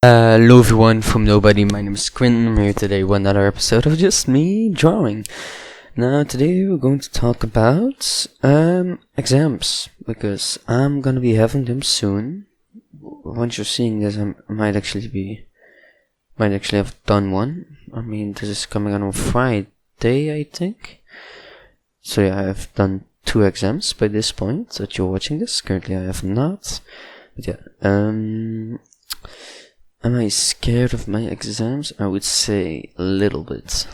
Hello everyone from Nobody, my name is Quinn. I'm here today with another episode of just me drawing. Now today we're going to talk about exams, because I'm gonna be having them soon. Once you're seeing this, I might actually have done one. I mean, this is coming out on Friday, I think. So yeah, I have done 2 exams by this point that you're watching this. Currently I have not. But yeah, am I scared of my exams? I would say a little bit.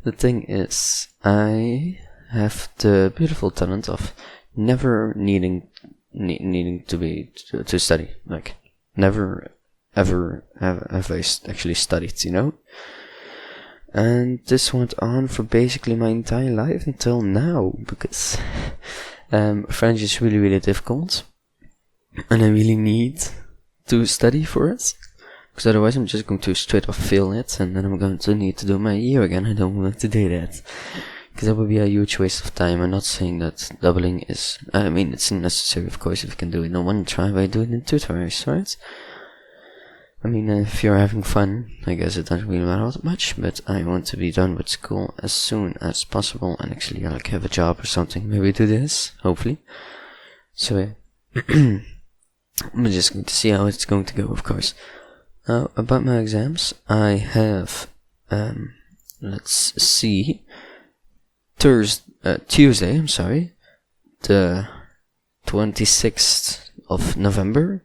The thing is, I have the beautiful talent of never needing to study. Like, never ever have I actually studied, you know? And this went on for basically my entire life until now, because French is really difficult, and I really need to study for it, because otherwise I'm just going to straight off fail it, and then I'm going to need to do my year again. I don't want to do that, because that would be a huge waste of time. I'm not saying that doubling is, I mean, it's necessary, of course, if you can do it in one try, by doing it in 2 tries, right? I mean, if you're having fun, I guess it doesn't really matter much, but I want to be done with school as soon as possible, and actually like have a job or something, maybe do this, hopefully. So yeah. I'm just going to see how it's going to go, of course. Now, about my exams, I have, let's see, Tuesday, the 26th of November,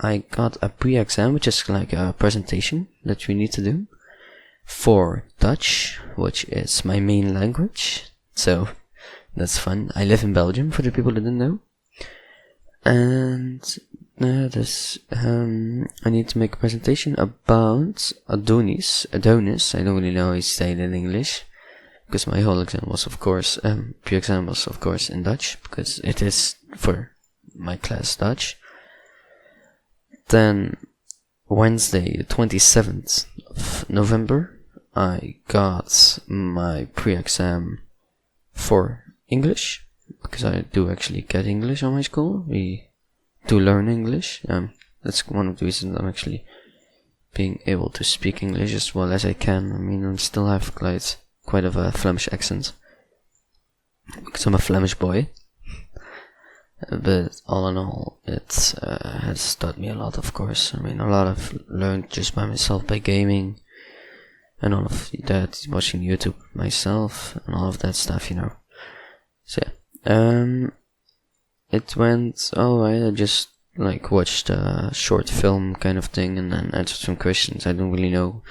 I got a pre-exam, which is like a presentation that we need to do for Dutch, which is my main language, so that's fun. I live in Belgium, for the people that didn't know. And I need to make a presentation about Adonis. I don't really know how you say it in English, because my whole exam was, of course, pre-exam was, of course, in Dutch, because it is for my class Dutch. Then Wednesday, the 27th of November, I got my pre-exam for English, because I do actually get English on my school. We do learn English. That's one of the reasons I'm actually being able to speak English as well as I can. I mean, I still have quite of a Flemish accent, because I'm a Flemish boy. But all in all, it has taught me a lot, of course. I mean, a lot I've learned just by myself, by gaming, and all of that, watching YouTube myself, and all of that stuff, you know. So yeah, it went alright. I just like watched a short film kind of thing, and then answered some questions. I don't really know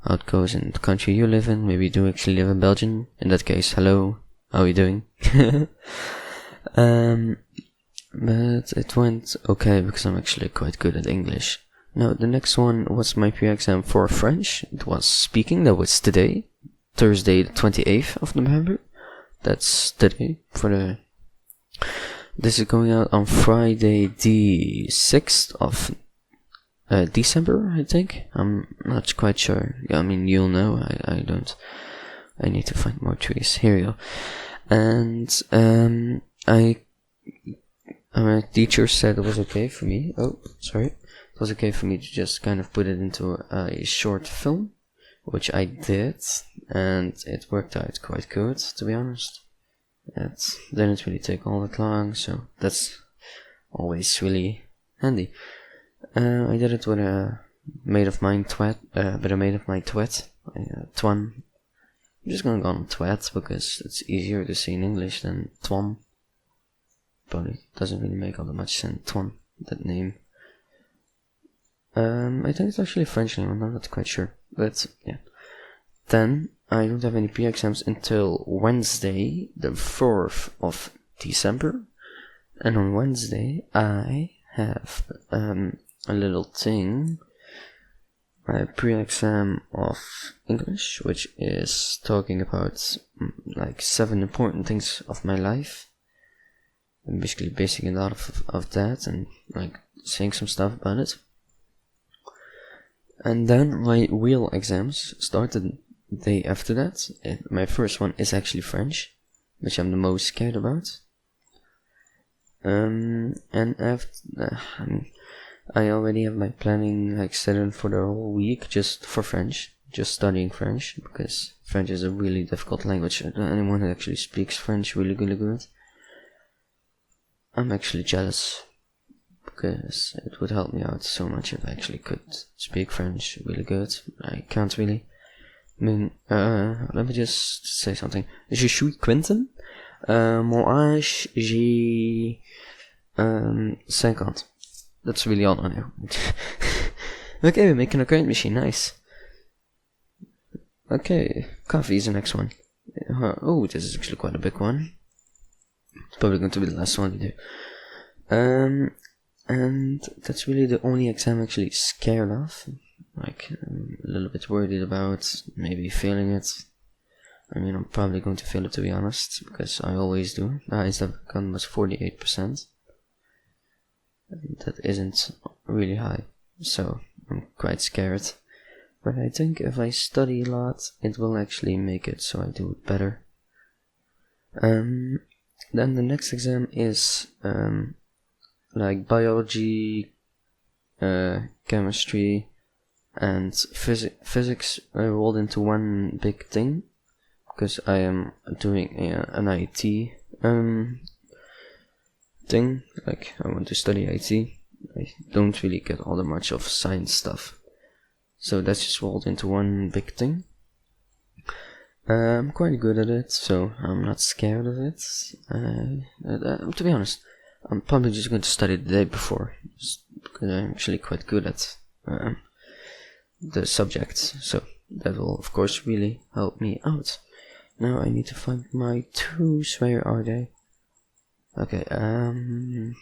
how it goes in the country you live in. Maybe you do actually live in Belgium. In that case, hello, how are you doing? But it went okay, because I'm actually quite good at English. Now, the next one was my pre-exam for French. It was speaking. That was today, Thursday the 28th of November. That's today. This is going out on Friday the 6th of December, I think. I'm not quite sure. I mean, you'll know. I don't. I need to find more trees. Here we go. And my teacher said it was okay for me. It was okay for me to just kind of put it into a short film, which I did, and it worked out quite good, to be honest. It didn't really take all that long, so that's always really handy. I did it with a mate of mine, Twan. I'm just gonna go on Twat, because it's easier to say in English than Twan. Probably doesn't really make all that much sense, Twan, that name. I think it's actually a French name, I'm not quite sure, but yeah. Then I don't have any pre-exams until Wednesday, the 4th of December, and on Wednesday I have a little thing, my pre-exam of English, which is talking about like 7 important things of my life. I'm basically basing a lot of that, and like saying some stuff about it. And then my real exams started the day after that. My first one is actually French, which I'm the most scared about. And after, I already have my planning like set in for the whole week just for French, just studying French, because French is a really difficult language. Anyone who actually speaks French really good. I'm actually jealous, because it would help me out so much if I actually could speak French really good. I can't really. I mean, let me just say something. Je suis Quentin. Mon âge, j'ai 50. That's really all I know. Okay, we're making a crate machine. Nice. Okay, coffee is the next one. Oh, this is actually quite a big one. It's probably going to be the last one we do. And that's really the only exam I'm actually scared of. Like, I'm a little bit worried about maybe failing it. I mean, I'm probably going to fail it, to be honest, because I always do. The highest I've gotten was 48%. That isn't really high, so I'm quite scared. But I think if I study a lot, it will actually make it so I do it better. Then the next exam is like biology, chemistry, and physics rolled into one big thing, because I am doing an IT thing. Like, I want to study IT. I don't really get all that much of science stuff, so that's just rolled into one big thing. I'm quite good at it, so I'm not scared of it. To be honest, I'm probably just going to study the day before, because I'm actually quite good at the subjects, so that will of course really help me out. Now I need to find my tools. Where are they? Okay, the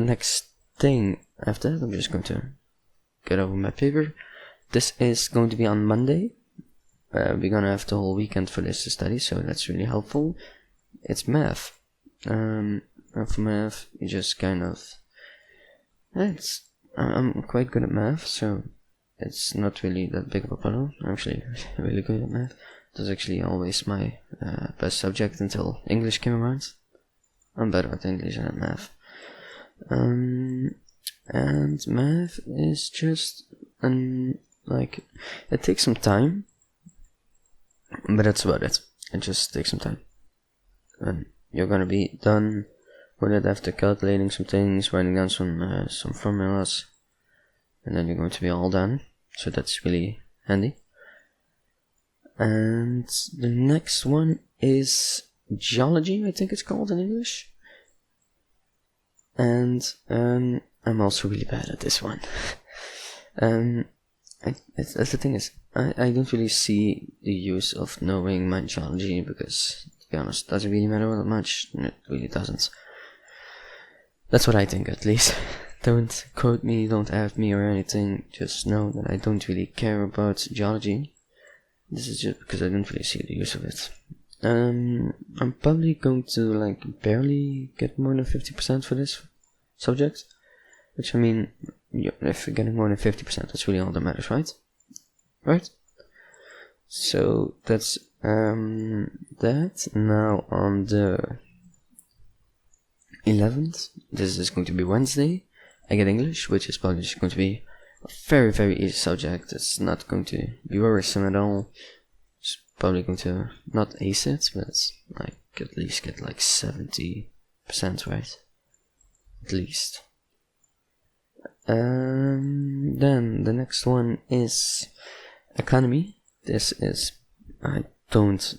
next thing after that, I'm just going to get over my paper. This is going to be on Monday. We're gonna have the whole weekend for this to study, so that's really helpful. It's math. And for math, you just kind of... I'm quite good at math, so it's not really that big of a problem. I'm actually really good at math. It was actually always my best subject until English came around. I'm better at English than at math. And math is just... like, it takes some time. But that's about it. It just takes some time. And you're gonna be done with it after calculating some things, writing down some formulas, and then you're going to be all done. So that's really handy. And the next one is geology, I think it's called in English. And I'm also really bad at this one. That's the thing is, I don't really see the use of knowing my geology, because, to be honest, it doesn't really matter that much. It really doesn't. That's what I think, at least. Don't quote me, don't add me or anything, just know that I don't really care about geology. This is just because I don't really see the use of it. I'm probably going to, like, barely get more than 50% for this subject. Which, I mean, if you're getting more than 50%, that's really all that matters, right? Right? So, that's, that. Now, on the 11th, this is going to be Wednesday, I get English, which is probably just going to be a very, very easy subject. It's not going to be worrisome at all. It's probably going to not ace it, but it's like, at least get like 70%, right? At least. Then the next one is economy. This is, I don't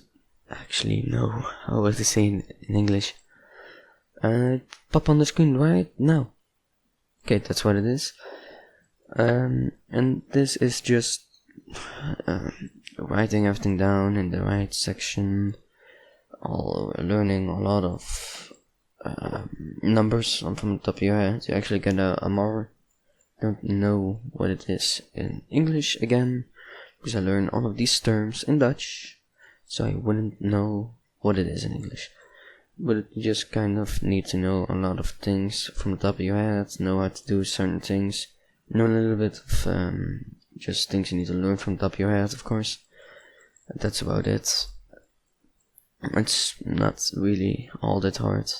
actually know how to say in English. Pop on the screen right now. Okay, that's what it is. And this is just writing everything down in the right section, learning a lot of numbers from the top of your head. You actually get a more... don't know what it is in English again, because I learned all of these terms in Dutch, so I wouldn't know what it is in English. But you just kind of need to know a lot of things from the top of your head, know how to do certain things, know a little bit of just things you need to learn from the top of your head, of course. That's about it. It's not really all that hard.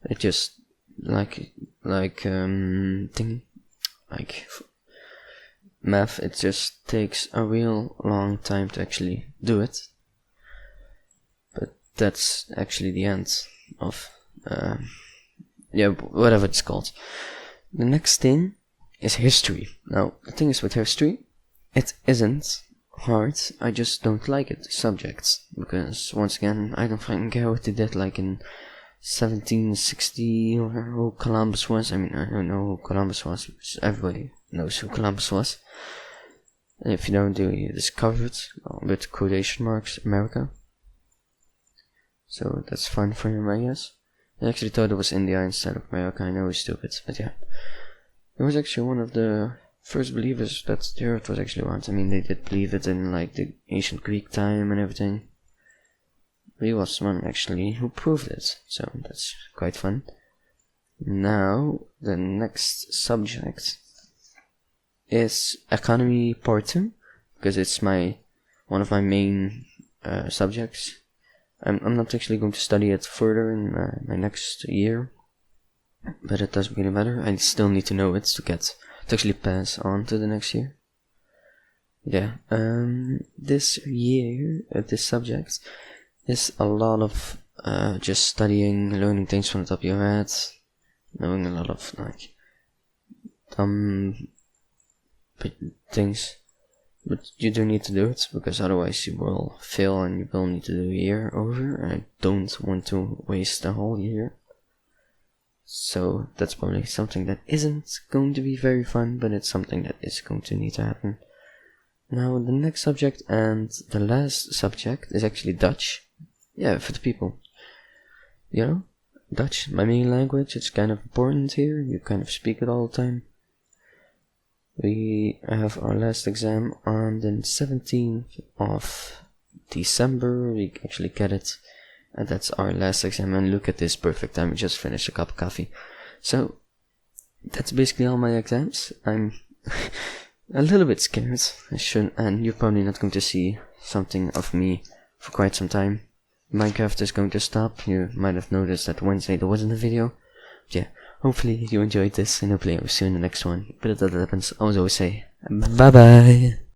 It just like thing. like math, it just takes a real long time to actually do it. But that's actually the end of whatever it's called. The next thing is history. Now the thing is with history, it isn't hard, I just don't like it, subjects, because once again I don't fucking care what they did like in 1760 or who Columbus was. I mean, I don't know who Columbus was, because everybody knows who Columbus was. And if you don't, you discover it with quotation marks, America. So that's fun for him, I guess. I actually thought it was India instead of America. I know it's stupid, but yeah. It was actually one of the first believers that the Earth was actually round. I mean, they did believe it in like the ancient Greek time and everything. But he was one actually who proved it, so that's quite fun. Now, the next subject is economy part 2, because it's one of my main subjects. I'm not actually going to study it further in my next year, but it doesn't really matter. I still need to know it to actually pass on to the next year. Yeah, this year, this subject is a lot of just studying, learning things from the top of your head, knowing a lot of like dumb things. But you do need to do it, because otherwise you will fail and you will need to do a year over, and I don't want to waste a whole year. So that's probably something that isn't going to be very fun, but it's something that is going to need to happen. Now the next subject and the last subject is actually Dutch. Yeah, for the people. You know, Dutch, my main language, it's kind of important here, you kind of speak it all the time. We have our last exam on the 17th of December, we actually get it, and that's our last exam, and look at this perfect time, we just finished a cup of coffee. So, that's basically all my exams. I'm a little bit scared, and you're probably not going to see something of me for quite some time. Minecraft is going to stop, you might have noticed that Wednesday there wasn't a video. But yeah, hopefully you enjoyed this, and hopefully I will see you in the next one. But if that happens, I always say, bye bye!